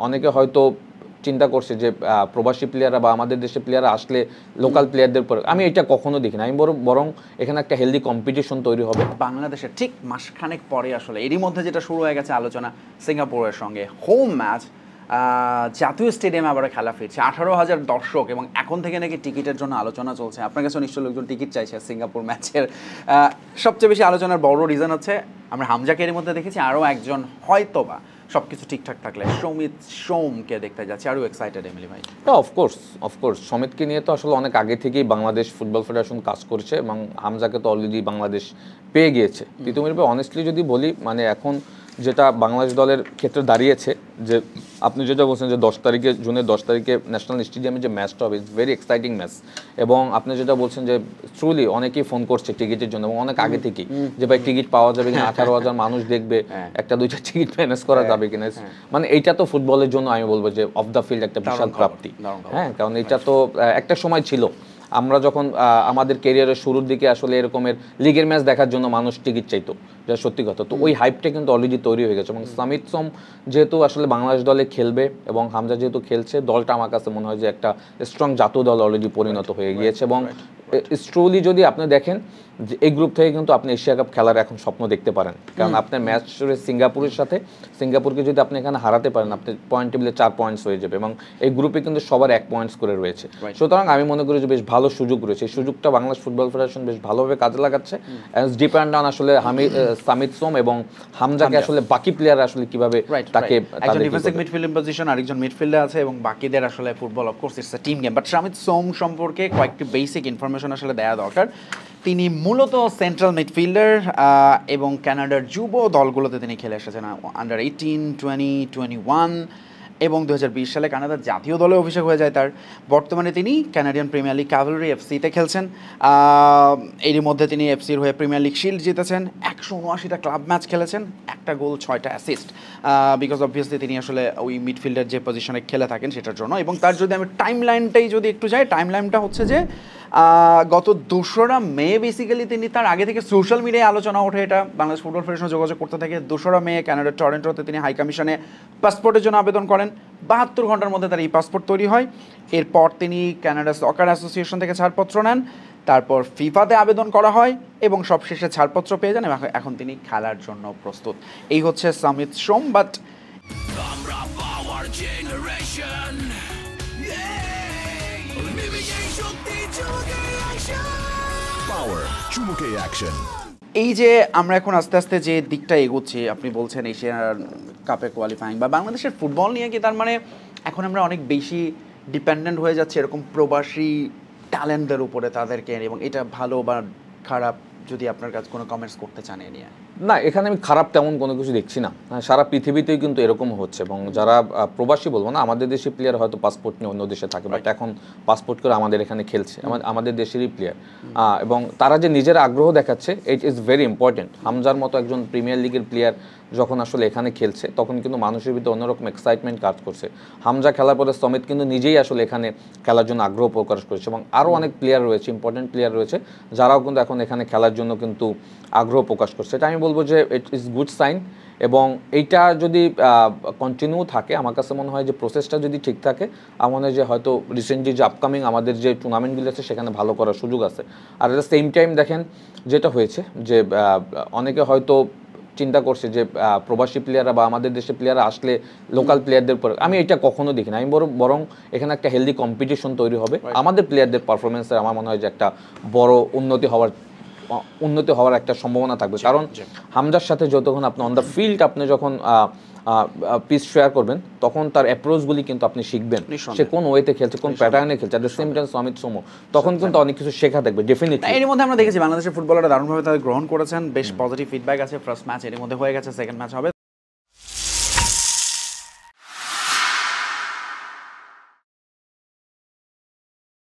অনেকে হয়তো চিন্তা করছে যে প্রবাসী প্লেয়াররা বা আমাদের দেশের প্লেয়াররা আসলে লোকাল প্লেয়ারদের পর, আমি এটা কখনো দেখি না। আমি বরং এখানে একটা হেলদি কম্পিটিশন তৈরি হবে। বাংলাদেশের ঠিক মাসখানেক পরে আসলে এরই মধ্যে যেটা শুরু হয়ে গেছে আলোচনা সিঙ্গাপুরের সঙ্গে হোম ম্যাচ, জাতীয় স্টেডিয়ামে আবার খেলা ফিরছে, 18,000 দর্শক, এবং এখন থেকে নাকি টিকিটের জন্য আলোচনা চলছে। আপনার কাছে নিশ্চয়ই লোকজন টিকিট চাইছে সিঙ্গাপুর ম্যাচের। সবচেয়ে বেশি আলোচনার বড় রিজন হচ্ছে আমরা হামজাকে এর মধ্যে দেখেছি, আরও একজন হয়তোবা সব কিছু ঠিকঠাক থাকলে সমিত সোমকে দেখতে যাচ্ছি। আরও এক্সাইটেড এমিলি ভাই? অফকোর্স সমিতকে নিয়ে তো আসলে অনেক আগে থেকেই বাংলাদেশ ফুটবল ফেডারেশন কাজ করছে এবং হামজাকে তো অলরেডি বাংলাদেশ পেয়ে গিয়েছে। তিতুমির ভাই অনেস্টলি যদি বলি, মানে এখন যেটা বাংলাদেশ দলের ক্ষেত্রে দাঁড়িয়েছে, যে আপনি যেটা বলছেন যে জুনের 10 তারিখে ন্যাশনাল স্টেডিয়ামে যে ম্যাচটা হবে, ইটস ভেরি এক্সাইটিং ম্যাচ। এবং আপনি যেটা বলছেন যে ট্রুলি অনেকেই ফোন করছে টিকিটের জন্য, এবং অনেক আগে থেকেই যে ভাই টিকিট পাওয়া যাবে কিনা, 18,000 মানুষ দেখবে, একটা দুইটা টিকিট ম্যানেজ করা যাবে কিনা। মানে এইটা তো ফুটবলের জন্য আমি বলবো যে অফ দ্য ফিল্ড একটা বিশাল প্রাপ্তি। হ্যাঁ, কারণ এটা তো একটা সময় ছিল আমরা যখন আমাদের ক্যারিয়ারের শুরুর দিকে আসলে এরকমের লিগের ম্যাচ দেখার জন্য মানুষ টিকিট চাইতো, যা সত্যি কথা। তো ওই হাইপটা কিন্তু অলরেডি তৈরি হয়ে গেছে। এবং সমিত সোম যেহেতু আসলে বাংলাদেশ দলে খেলবে এবং হামজা যেহেতু খেলছে, দলটা আমার কাছে মনে হয় যে একটা স্ট্রং জাতীয় দল অলরেডি পরিণত হয়ে গিয়েছে। এবং স্ট্রুলি যদি আপনি দেখেন যে এই গ্রুপ থেকে কিন্তু আপনি এশিয়া কাপ খেলার এখন স্বপ্ন দেখতে পারেন, কারণ আপনার ম্যাচ সিঙ্গাপুরের সাথে, সিঙ্গাপুরকে যদি আপনি এখানে হারাতে পারেন, আপনি পয়েন্ট টেবিলে 4 পয়েন্টস হয়ে যাবে, এবং এই গ্রুপে কিন্তু সবার 1 পয়েন্টস করে রয়েছে। সুতরাং আমি মনে করি যে বেশ ভালো সুযোগ রয়েছে। এই সুযোগটা বাংলাদেশ ফুটবল ফেডারেশন বেশ ভালোভাবে কাজে লাগাচ্ছে। ডিপেন্ড অন আসলে সামিত সোম এবং হামজাকে আসলে বাকি প্লেয়ার আসলে কিভাবে তাকে, একজন ডিফেন্সিভ মিডফিল্ডিং পজিশন, আরেকজন মিডফিল্ডে আছে, এবং বাকিদের আসলে football of course it's a team game. But Samit Som সম্পর্কে কয়েকটি বেসিক ইনফরমেশন আসলে দেওয়া দরকার। তিনি মূলত সেন্ট্রাল মিডফিল্ডার এবং কানাডার যুব দলগুলোতে তিনি খেলে এসেছেন, আন্ডার 18, 20, 21 এবং 2020 সালে কানাডার জাতীয় দলে অভিষেক হয়ে যায় তার। বর্তমানে তিনি কানাডিয়ান প্রিমিয়ার লিগ ক্যাভালরি এফসিতে খেলছেন। এরই মধ্যে তিনি এফসির হয়ে প্রিমিয়ার লিগ শিল্ড জিতেছেন, 179টা ক্লাব ম্যাচ খেলেছেন, 1টা গোল 6টা অ্যাসিস্ট, বিকজ অবভিয়াসলি তিনি আসলে ওই মিডফিল্ডের যে পজিশনে খেলে থাকেন সেটার জন্য। এবং তার যদি আমি টাইমলাইনটাই যদি একটু যাই, টাইমলাইনটা হচ্ছে যে গত 2রা মে বেসিক্যালি তিনি, তার আগে থেকে সোশ্যাল মিডিয়ায় আলোচনা ওঠে, এটা বাংলাদেশ ফুটবল ফেডারেশন যোগাযোগ করতে থাকে। 2রা মে কানাডার টরন্টোতে তিনি হাই কমিশনে পাসপোর্টের জন্য আবেদন করেন। 72 ঘন্টার মধ্যে তার এই পাসপোর্ট তৈরি হয়। এরপর তিনি কানাডা সকার অ্যাসোসিয়েশন থেকে ছাড়পত্র নেন, তারপর ফিফাতে আবেদন করা হয় এবং সবশেষে ছাড়পত্র পেয়ে যান, এবং এখন তিনি খেলার জন্য প্রস্তুত। এই হচ্ছে সামিত সোম। বাট এই যে আমরা এখন আস্তে আস্তে যে দিকটা এগোচ্ছি, আপনি বলছেন এশিয়ার কাপে কোয়ালিফাইং বা বাংলাদেশের ফুটবল নিয়ে কি তার মানে এখন আমরা অনেক বেশি ডিপেন্ডেন্ট হয়ে যাচ্ছে এরকম প্রবাসী ট্যালেন্টদের উপরে তাদেরকে, এবং এটা ভালো বা খারাপ, যদি আপনার কাছে কোনো কমেন্টস করতে চান এ নিয়ে? না, এখানে আমি খারাপ তেমন কোনো কিছু দেখছি না। সারা পৃথিবীতেই কিন্তু এরকম হচ্ছে, এবং যারা প্রবাসী বলবো না, আমাদের দেশি প্লেয়ার হয়তো পাসপোর্ট নিয়ে অন্য দেশে থাকে, বাট এখন পাসপোর্ট করে আমাদের এখানে খেলছে, আমাদের দেশেরই প্লেয়ার। এবং তারা যে নিজের আগ্রহ দেখাচ্ছে, ইট ইজ ভেরি ইম্পর্টেন্ট। হামজার মতো একজন প্রিমিয়ার লিগের প্লেয়ার যখন আসলে এখানে খেলছে, তখন কিন্তু মানুষের ভিতরে অন্যরকম এক্সাইটমেন্ট কাজ করছে। হামজা খেলার পরে সমিত কিন্তু নিজেই আসলে এখানে খেলার জন্য আগ্রহ প্রকাশ করেছে, এবং আরও অনেক প্লেয়ার রয়েছে, ইম্পর্টেন্ট প্লেয়ার রয়েছে, যারাও কিন্তু এখন এখানে খেলার জন্য কিন্তু আগ্রহ প্রকাশ করছে। এটা আমি বলবো যে ইট ইজ গুড সাইন, এবং এইটা যদি কন্টিনিউ থাকে, আমার কাছে মনে হয় যে প্রসেসটা যদি ঠিক থাকে, আমার মনে হয় যে হয়তো রিসেন্টলি যে আপকামিং আমাদের যে টুর্নামেন্টগুলো আছে সেখানে ভালো করার সুযোগ আছে। আর এট দ্য সেম টাইম দেখেন যেটা হয়েছে যে অনেকে হয়তো চিন্তা করছে যে প্রবাসী প্লেয়াররা বা আমাদের দেশের প্লেয়াররা আসলে লোকাল প্লেয়ারদের পর, আমি এটা কখনো দেখি না। আমি বরং এখানে একটা হেলদি কম্পিটিশন তৈরি হবে। আমাদের প্লেয়ারদের পারফরমেন্সের আমার মনে হয় যে একটা বড় উন্নতি হওয়ার একটা সম্ভাবনা থাকবে। কারণ হামজার সাথে যতক্ষণ আপনি অন দ্য ফিল্ড আপনি যখন পিচ শেয়ার করবেন, তখন তার অ্যাপ্রোচগুলি কিন্তু আপনি শিখবেন, সে কোন ওয়েতে খেলছে, কোন প্যাটার্নে খেলছে। At the same time Samit Som, তখন কিন্তু অনেক কিছু শেখা থাকবে ডেফিনেটলি। এর মধ্যে আমরা দেখেছি বাংলাদেশের ফুটবলাররা দারুণভাবে তাদের গ্রহণ করেছেন, বেশ পজিটিভ ফিডব্যাক আছে। ফার্স্ট ম্যাচ এর মধ্যে হয়ে গেছে, সেকেন্ড ম্যাচ হবে।